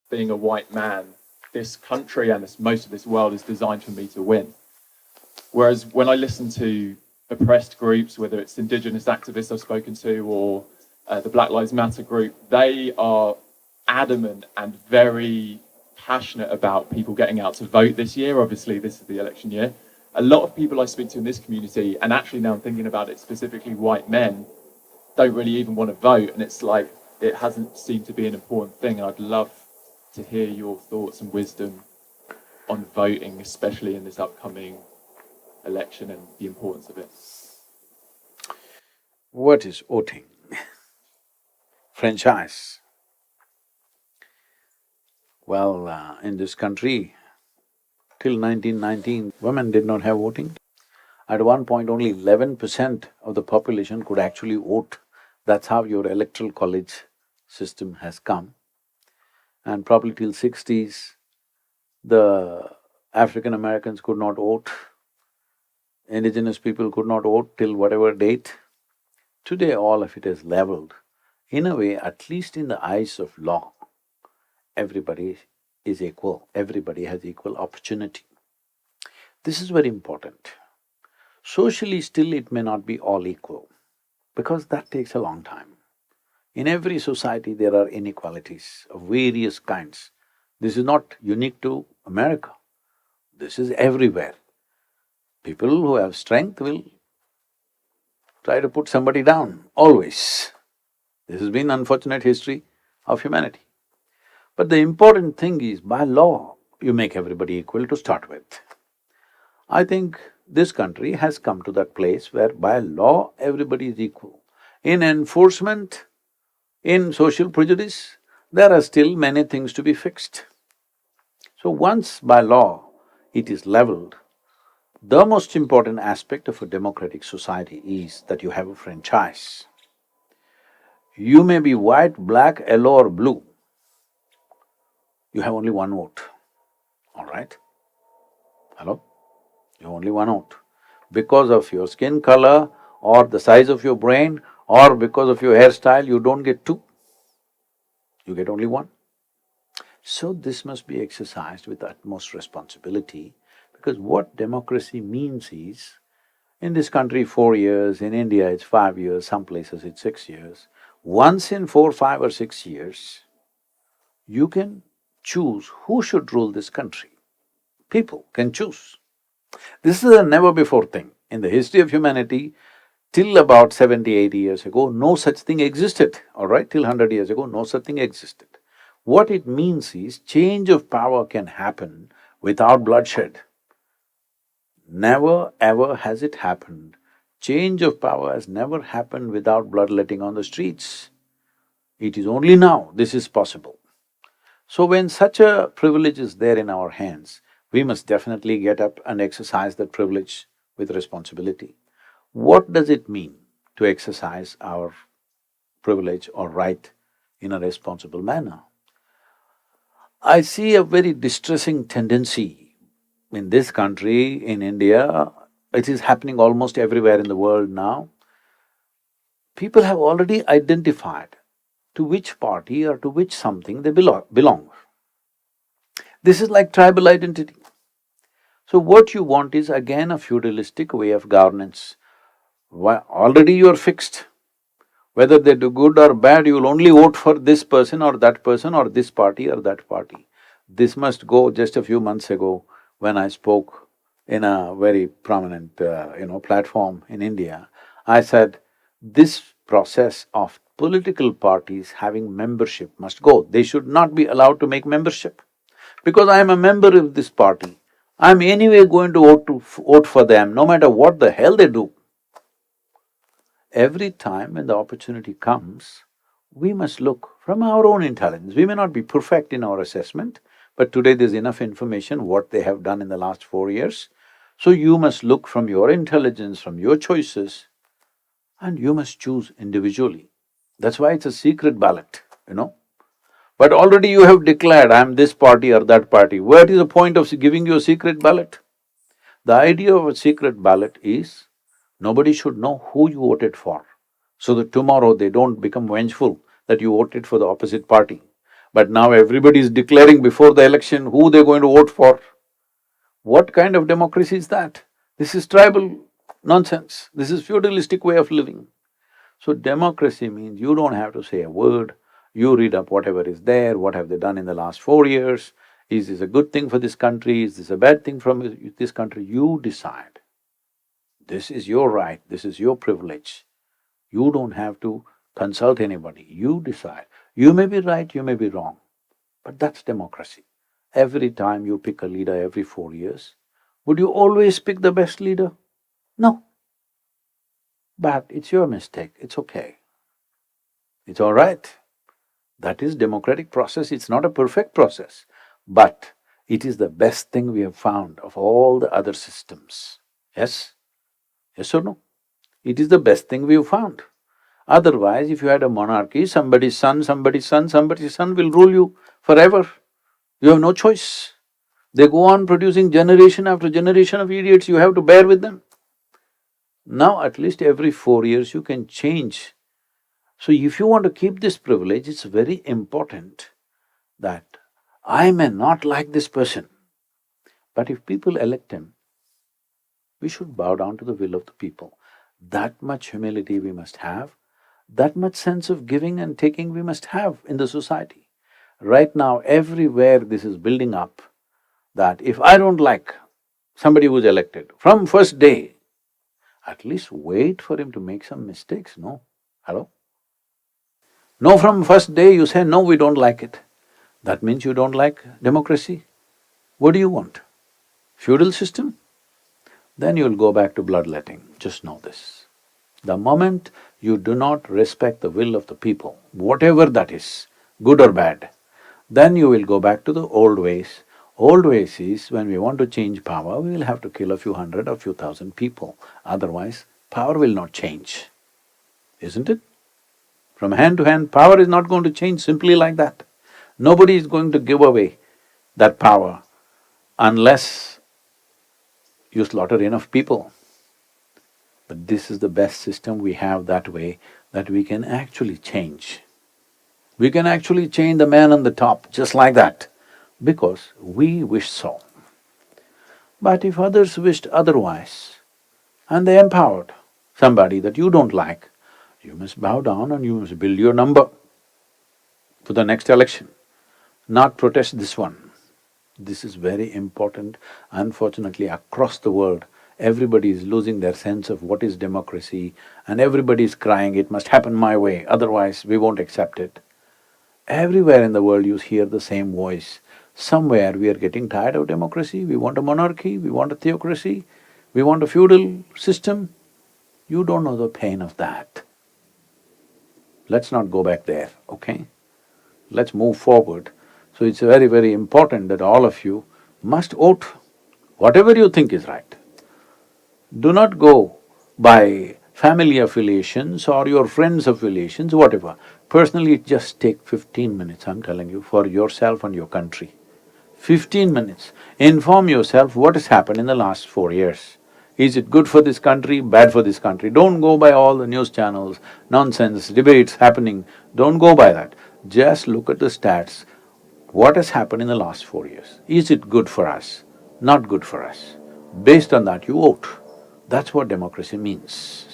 being a white man, this country and most of this world is designed for me to win. Whereas when I listen to oppressed groups, whether it's indigenous activists I've spoken to or the Black Lives Matter group, they are adamant and very passionate about people getting out to vote this year. Obviously, this is the election year. A lot of people I speak to in this community, and actually now I'm thinking about it, specifically white men, don't really even want to vote. And it's like, it hasn't seemed to be an important thing. And I'd love to hear your thoughts and wisdom on voting, especially in this upcoming election and the importance of it. What is voting? Franchise. Well, in this country, till 1919, women did not have voting. At one point, only 11% of the population could actually vote. That's how your electoral college system has come. And probably till 60s, the African Americans could not vote, indigenous people could not vote till whatever date. Today, all of it is leveled. In a way, at least in the eyes of law, everybody is equal, everybody has equal opportunity. This is very important. Socially, still it may not be all equal, because that takes a long time. In every society, there are inequalities of various kinds. This is not unique to America, this is everywhere. People who have strength will try to put somebody down, always. This has been unfortunate history of humanity. But the important thing is, by law, you make everybody equal to start with. I think this country has come to that place where by law everybody is equal. In enforcement, in social prejudice, there are still many things to be fixed. So once by law it is leveled, the most important aspect of a democratic society is that you have a franchise. You may be white, black, yellow or blue, you have only one vote, all right? Hello? You have only one vote. Because of your skin color or the size of your brain or because of your hairstyle, you don't get two, you get only one. So this must be exercised with utmost responsibility, because what democracy means is, in this country 4 years, in India it's 5 years, some places it's 6 years. Once in 4, 5 or 6 years, you can choose who should rule this country. People can choose. This is a never-before thing. In the history of humanity, till about 70, 80 years ago, no such thing existed, all right? Till 100 years ago, no such thing existed. What it means is, change of power can happen without bloodshed. Never ever has it happened. Change of power has never happened without bloodletting on the streets. It is only now this is possible. So when such a privilege is there in our hands, we must definitely get up and exercise that privilege with responsibility. What does it mean to exercise our privilege or right in a responsible manner? I see a very distressing tendency in this country, in India, it is happening almost everywhere in the world now. People have already identified to which party or to which something they belong. This is like tribal identity. So what you want is again a feudalistic way of governance. Already you are fixed. Whether they do good or bad, you will only vote for this person or this party or that party. This must go. Just a few months ago, when I spoke in a very prominent platform in India, I said, this process of political parties having membership must go. They should not be allowed to make membership. Because I am a member of this party, I am anyway going to vote for them, no matter what the hell they do. Every time when the opportunity comes, we must look from our own intelligence. We may not be perfect in our assessment, but today there's enough information what they have done in the last 4 years. So you must look from your intelligence, from your choices, and you must choose individually. That's why it's a secret ballot, But already you have declared, I am this party or that party. What is the point of giving you a secret ballot? The idea of a secret ballot is, nobody should know who you voted for, so that tomorrow they don't become vengeful that you voted for the opposite party. But now everybody is declaring before the election who they're going to vote for. What kind of democracy is that? This is tribal nonsense. This is feudalistic way of living. So democracy means you don't have to say a word, you read up whatever is there, what have they done in the last 4 years, is this a good thing for this country, is this a bad thing from this country, you decide. This is your right, this is your privilege. You don't have to consult anybody, you decide. You may be right, you may be wrong, but that's democracy. Every time you pick a leader every 4 years, would you always pick the best leader? No. But it's your mistake, it's okay. It's all right. That is democratic process, it's not a perfect process, but it is the best thing we have found of all the other systems. Yes? Yes or no? It is the best thing we have found. Otherwise, if you had a monarchy, somebody's son, somebody's son, somebody's son will rule you forever. You have no choice. They go on producing generation after generation of idiots, you have to bear with them. Now at least every 4 years you can change. So if you want to keep this privilege, it's very important that I may not like this person, but if people elect him, we should bow down to the will of the people. That much humility we must have, that much sense of giving and taking we must have in the society. Right now, everywhere this is building up, that if I don't like somebody who's elected, from first day, at least wait for him to make some mistakes, no? Hello? No, from first day you say, no, we don't like it. That means you don't like democracy. What do you want? Feudal system? Then you'll go back to bloodletting, just know this. The moment you do not respect the will of the people, whatever that is, good or bad, then you will go back to the old ways. Old ways is, when we want to change power, we will have to kill a few hundred or few thousand people, otherwise power will not change, isn't it? From hand to hand, power is not going to change simply like that. Nobody is going to give away that power unless you slaughter enough people. But this is the best system we have that way, that we can actually change. We can actually change the man on the top, just like that, because we wish so. But if others wished otherwise, and they empowered somebody that you don't like, you must bow down and you must build your number for the next election, not protest this one. This is very important. Unfortunately, across the world, everybody is losing their sense of what is democracy, and everybody is crying, it must happen my way, otherwise we won't accept it. Everywhere in the world you hear the same voice. Somewhere we are getting tired of democracy, we want a monarchy, we want a theocracy, we want a feudal system. You don't know the pain of that. Let's not go back there, okay? Let's move forward. So it's very, very important that all of you must vote whatever you think is right. Do not go by family affiliations or your friends' affiliations, whatever. Personally, just take 15 minutes, I'm telling you, for yourself and your country. 15 minutes. Inform yourself what has happened in the last 4 years. Is it good for this country, bad for this country? Don't go by all the news channels, nonsense, debates happening, don't go by that. Just look at the stats. What has happened in the last 4 years? Is it good for us? Not good for us? Based on that, you vote. That's what democracy means.